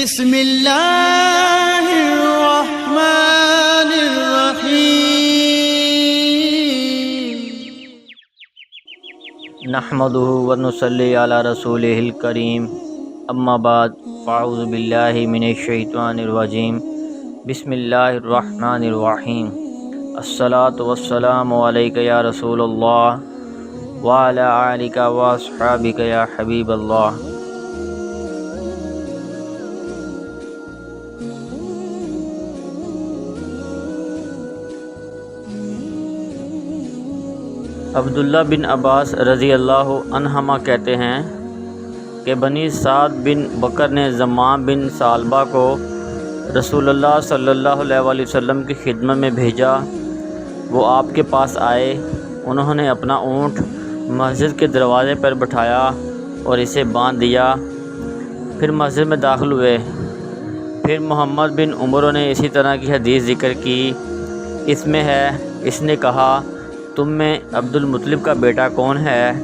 बिस्मिल्लाहिर्रहमानिर्रहीम। नहमदुहु व नुसल्ली अला रसूलिहिल करीम। अम्मा बाद फ़अऊज़ु बिल्लाहि मिनश शैतानिर रजीम। बिस्मिल्लाहिर्रहमानिर्रहीम। अस्सलातु वस्सलामु अलैका या रसूलल्लाह व अला आलिका व अस्हाबिका या हबीबल्लाह। अब्दुल्ला बिन अब्बास रज़ी अल्लाह अन्हुमा कहते हैं कि बनी साद बिन बकर ने ज़म्माम बिन सालबा को रसूलुल्लाह सल्लल्लाहु अलैहि वसल्लम की खिदमत में भेजा। वो आपके पास आए। उन्होंने अपना ऊँट मस्जिद के दरवाज़े पर बिठाया और इसे बांध दिया। फिर मस्जिद में दाखिल हुए। फिर मोहम्मद बिन उमर ने इसी तरह की हदीस ज़िक्र की। इसमें है, इसने कहा, तुम में अब्दुल मुत्तलिब का बेटा कौन है?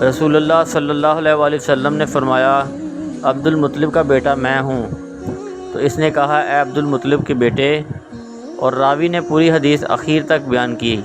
रसूलुल्लाह सल्लल्लाहु अलैहि वसल्लम ने फरमाया, अब्दुल मुत्तलिब का बेटा मैं हूँ। तो इसने कहा, ए अब्दुल मुत्तलिब के बेटे। और रावी ने पूरी हदीस आखिर तक बयान की।